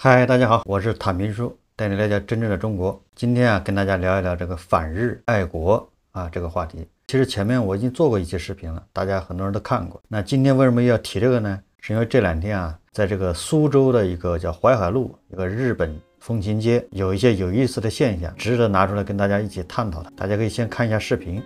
嗨，大家好，我是坦平叔，带你了解真正的中国。今天跟大家聊一聊这个反日爱国这个话题。其实前面我已经做过一期视频了，大家很多人都看过。那今天为什么要提这个呢？是因为这两天在这个苏州的一个叫淮海路一个日本风情街，有一些有意思的现象，值得拿出来跟大家一起探讨的。大家可以先看一下视频。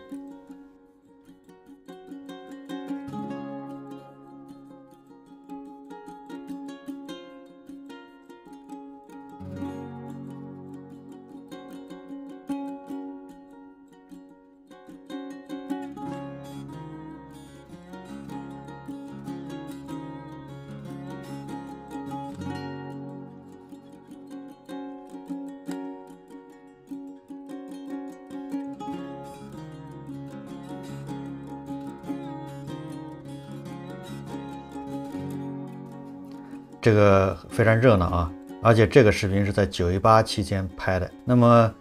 这个非常热闹而且这个视频是在9·18期间拍的。那么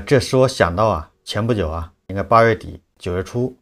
这使我想到前不久应该8月底9月初，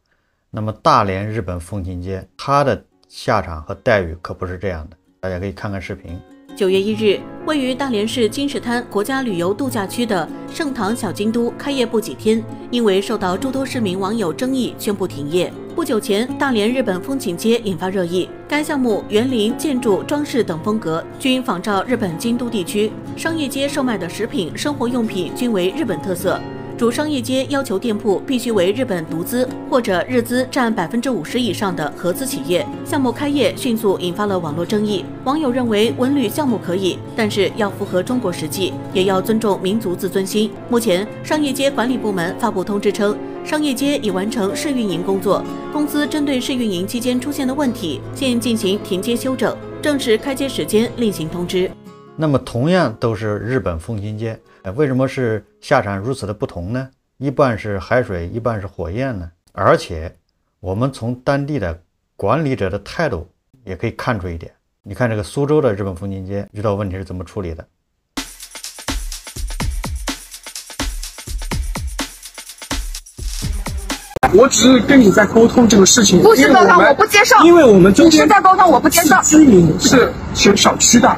那么大连日本风情街它的下场和待遇可不是这样的，大家可以看看视频。9月1日，位于大连市金石滩国家旅游度假区的盛唐小京都开业不几天，因为受到诸多市民网友争议，宣布停业。不久前，大连日本风情街引发热议，该项目园林、建筑、装饰等风格均仿照日本京都地区，商业街售卖的食品、生活用品均为日本特色。主商业街要求店铺必须为日本独资或者日资占50%以上的合资企业。项目开业迅速引发了网络争议，网友认为文旅项目可以，但是要符合中国实际，也要尊重民族自尊心。目前，商业街管理部门发布通知称，商业街已完成试运营工作，公司针对试运营期间出现的问题，现进行停街修整，正式开街时间另行通知。那么同样都是日本风情街，为什么是下场如此的不同呢？一半是海水，一半是火焰呢？而且我们从当地的管理者的态度也可以看出一点。你看这个苏州的日本风情街遇到问题是怎么处理的？我只是跟你在沟通这个事情，不是沟通，我不接受。因为我们你是在沟通，我不接受。居民是小区的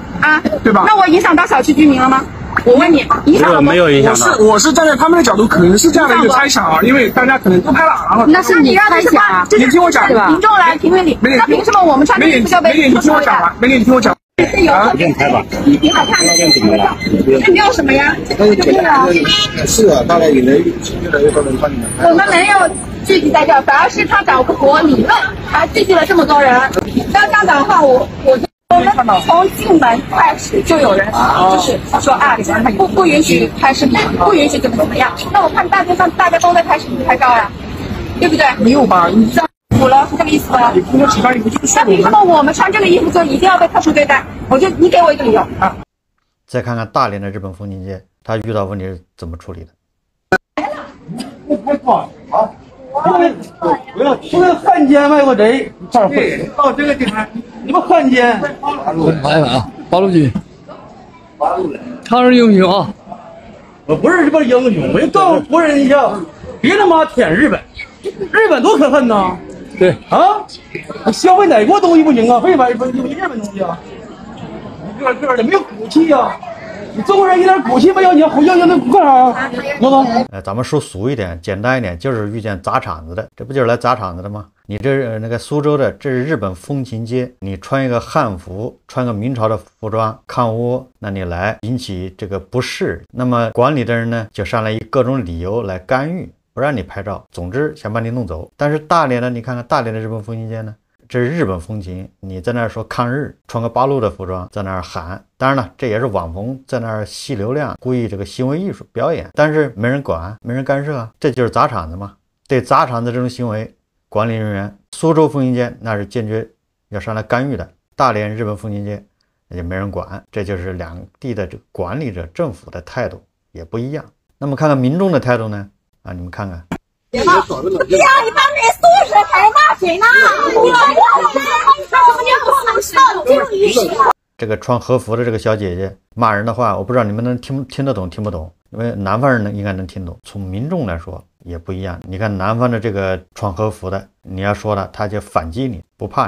对吧？那我影响到小区居民了吗？我问你，影响了吗？没有影响到。我是站在他们的角度，可能是这样的一个猜想因为大家可能都拍了，然后那是你猜想，你听我讲，民众来评论你，那凭什么我们穿这衣服就被美女，你听我讲完，美女，你听我讲。不用拍吧？你挺好看的，那没有什么呀？是大概越来越多人帮你们拍。我们没有聚集在这，反而是他找我理论，还聚集了这么多人。刚刚的话，我们从进门开始就有人就是说不允许拍视频，不允许怎么样。那我看大街上大家都在拍视频拍照呀，对不对？没有吧？服了是这个意思吧？那凭什么我们穿这个衣服就一定要被特殊对待？你给我一个理由再看看大连的日本风情街，他遇到问题是怎么处理的？不要出来汉奸卖国贼，对，到这个地方，你们汉奸。来了八路军，抗日英雄我不是什么英雄，我就告诉国人一下，别他妈舔日本，日本多可恨呐！对你消费哪国东西不行非买日本东西你个的没有骨气你中国人一点骨气没有，你要那干啥咱们说俗一点，简单一点，就是遇见砸场子的，这不就是来砸场子的吗？你这那个苏州的，这是日本风情街，你穿一个汉服，穿个明朝的服装抗倭，那你来引起这个不适，那么管理的人呢就上来以各种理由来干预，不让你拍照，总之想把你弄走。但是大连呢，你看看大连的日本风情街呢，这是日本风情，你在那儿说抗日，穿个八路的服装在那儿喊，当然了，这也是网红在那儿吸流量，故意这个行为艺术表演，但是没人管，没人干涉这就是砸场子嘛。对砸场子这种行为，管理人员苏州风情街那是坚决要上来干预的，大连日本风情街也没人管，这就是两地的这个管理者政府的态度也不一样。那么看看民众的态度呢？你们看看。你把你素质还骂谁呢？这个穿和服的这个小姐姐骂人的话，我不知道你们能听得懂听不懂，因为南方人呢应该能听懂。从民众来说也不一样，你看南方的这个穿和服的，你要说了他就反击你，不怕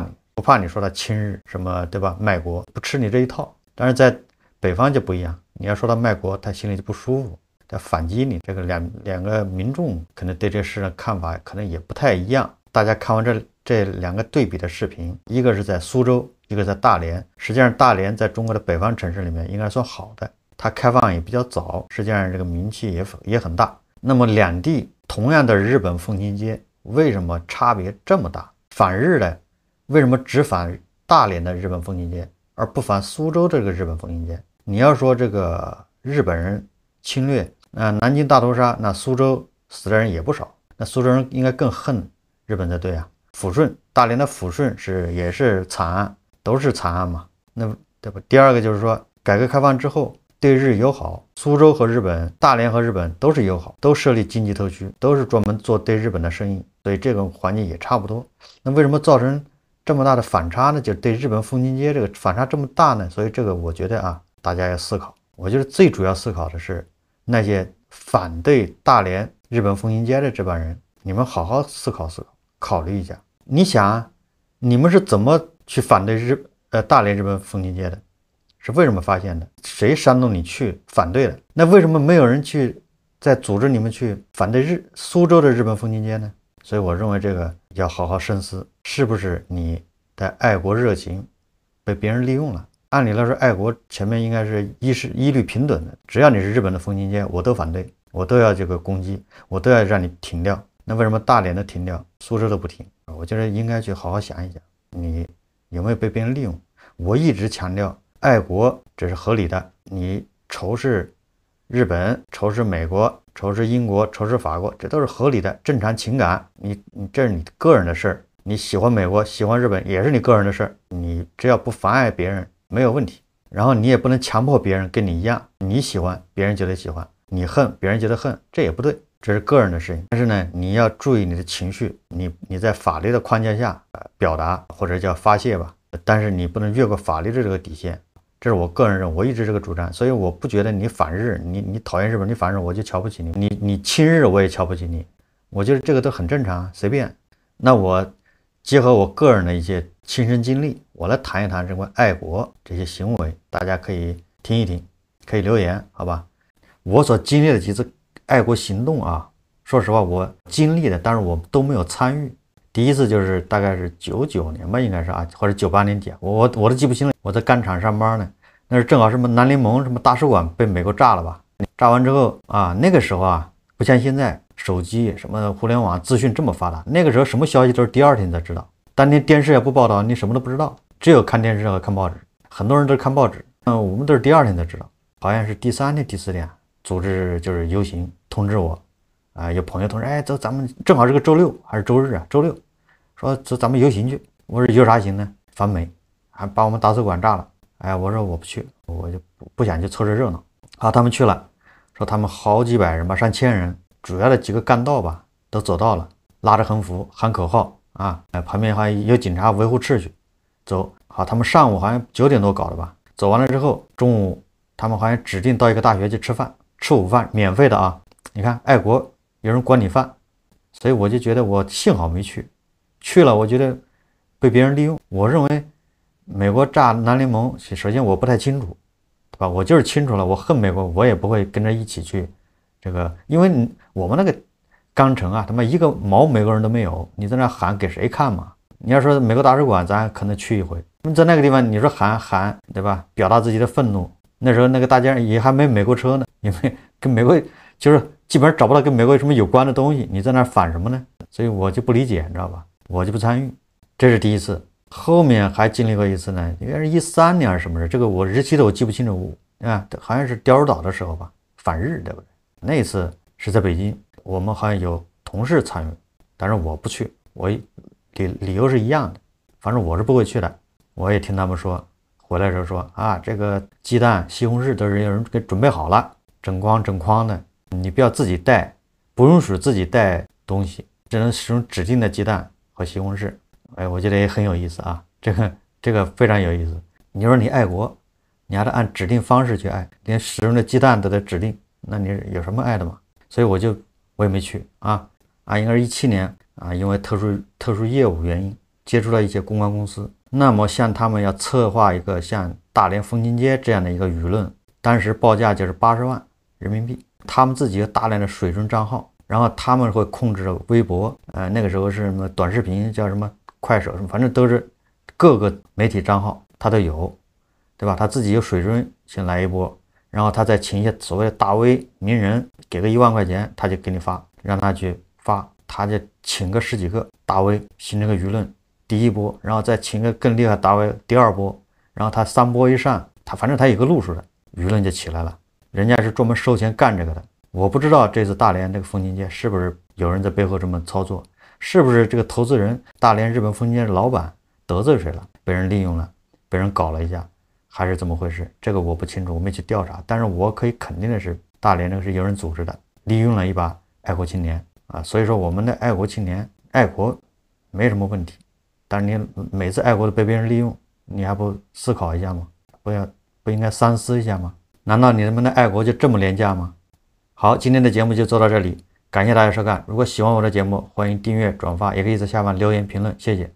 你说他亲日什么对吧，卖国，不吃你这一套。但是在北方就不一样，你要说他卖国，他心里就不舒服，他反击你。这个两个民众可能对这事的看法可能也不太一样。大家看完这两个对比的视频，一个是在苏州，一个在大连。实际上大连在中国的北方城市里面应该算好的，它开放也比较早，实际上这个名气也很大。那么两地同样的日本风情街，为什么差别这么大？反日的为什么只反大连的日本风情街，而不反苏州这个日本风情街？你要说这个日本人侵略，南京大屠杀，那苏州死的人也不少，那苏州人应该更恨日本才对啊。抚顺，大连的抚顺也是惨案，都是惨案嘛，那对吧？第二个就是说，改革开放之后对日友好，苏州和日本、大连和日本都是友好，都设立经济特区，都是专门做对日本的生意，所以这个环境也差不多。那为什么造成这么大的反差呢？就是对日本风情街这个反差这么大呢？所以这个我觉得啊，大家要思考。我觉得最主要思考的是那些反对大连日本风情街的这帮人，你们好好思考思考，考虑一下。你想，你们是怎么去反对大连日本风情街的？是为什么发现的？谁煽动你去反对的？那为什么没有人去再组织你们去反对苏州的日本风情街呢？所以我认为这个要好好深思，是不是你的爱国热情被别人利用了？按理来说，爱国前面应该是一律平等的，只要你是日本的风情街，我都反对，我都要这个攻击，我都要让你停掉。那为什么大连的停掉，苏州都不停？我觉得应该去好好想一想，你有没有被别人利用？我一直强调爱国这是合理的，你仇视日本、仇视美国、仇视英国、仇视法国，这都是合理的正常情感。你这是你个人的事儿，你喜欢美国、喜欢日本也是你个人的事儿，你只要不妨碍别人没有问题。然后你也不能强迫别人跟你一样，你喜欢别人觉得喜欢，你恨别人觉得恨，这也不对，这是个人的事情。但是呢，你要注意你的情绪，你在法律的框架下表达或者叫发泄吧，但是你不能越过法律的这个底线。这是我个人认为，我一直这个主张，所以我不觉得你反日，你讨厌日本，你反日我就瞧不起你，你亲日我也瞧不起你，我觉得这个都很正常，随便。那我结合我个人的一些亲身经历，我来谈一谈这个爱国这些行为，大家可以听一听，可以留言，好吧？我所经历的几次爱国行动啊，说实话我经历的，但是我都没有参与。第一次就是大概是99年吧，应该是啊，或者98年底，我都记不清了。我在钢厂上班呢，那是正好什么南联盟什么大使馆被美国炸了吧？炸完之后啊，那个时候啊，不像现在手机什么互联网资讯这么发达，那个时候什么消息都是第二天才知道，当天电视也不报道，你什么都不知道，只有看电视和看报纸。很多人都是看报纸，我们都是第二天才知道，好像是第3天、第4天组织就是游行通知我，有朋友通知，哎，走，咱们正好是个周六还是周日啊？周六。说走，咱们游行去。我说游啥行呢？反美，还把我们大使馆炸了。哎，我说我不去，我就不想去凑这热闹。好，他们去了，说他们好几百人吧，上千人，主要的几个干道吧都走到了，拉着横幅喊口号啊，旁边还有警察维护秩序。走，好，他们上午好像9点多搞的吧，走完了之后，中午他们好像指定到一个大学去吃饭，吃午饭，免费的啊。你看，爱国有人管你饭，所以我就觉得我幸好没去。去了，我觉得被别人利用。我认为美国炸南联盟，首先我不太清楚，对吧？我就是清楚了，我恨美国，我也不会跟着一起去这个，因为我们那个钢城啊，他妈一个毛美国人都没有，你在那喊给谁看嘛？你要说美国大使馆，咱可能去一回。在那个地方，你说喊，对吧？表达自己的愤怒。那时候那个大街也还没美国车呢，因为跟美国就是基本上找不到跟美国有什么有关的东西，你在那反什么呢？所以我就不理解，你知道吧？我就不参与，这是第一次。后面还经历过一次呢，应该是13年还是什么事，这个我日期的我记不清楚啊，好像是钓鱼岛的时候吧，反日，对不对？那一次是在北京，我们好像有同事参与，但是我不去，我理由是一样的，反正我是不会去的。我也听他们说，回来的时候说啊，这个鸡蛋、西红柿都是有人给准备好了，整筐的，你不要自己带，不允许自己带东西，只能使用指定的鸡蛋和西红柿。哎，我觉得也很有意思啊，这个非常有意思。你说你爱国，你还得按指定方式去爱，连使用的鸡蛋都得指定，那你有什么爱的吗？所以我也没去啊，应该是17年啊，因为特殊业务原因接触了一些公关公司，那么像他们要策划一个像大连风情街这样的一个舆论，当时报价就是80万人民币，他们自己有大量的水军账号，然后他们会控制着微博，那个时候是什么短视频叫什么快手什么，反正都是各个媒体账号他都有，对吧？他自己有水军先来一波，然后他再请一些所谓的大 V 名人，给个1万块钱，他就给你发，让他去发，他就请个10几个大 V 形成个舆论，第一波，然后再请个更厉害大 V 第二波，然后他3波一上，反正他有个路数的，舆论就起来了。人家是专门收钱干这个的。我不知道这次大连这个风情街是不是有人在背后这么操作，是不是这个投资人大连日本风情街的老板得罪谁了，被人利用了，被人搞了一下，还是怎么回事？这个我不清楚，我没去调查。但是我可以肯定的是，大连这个是有人组织的，利用了一把爱国青年啊。所以说我们的爱国青年爱国没什么问题，但是你每次爱国都被别人利用，你还不思考一下吗？不应该三思一下吗？难道你们的爱国就这么廉价吗？好，今天的节目就做到这里，感谢大家收看。如果喜欢我的节目，欢迎订阅、转发，也可以在下方留言评论，谢谢。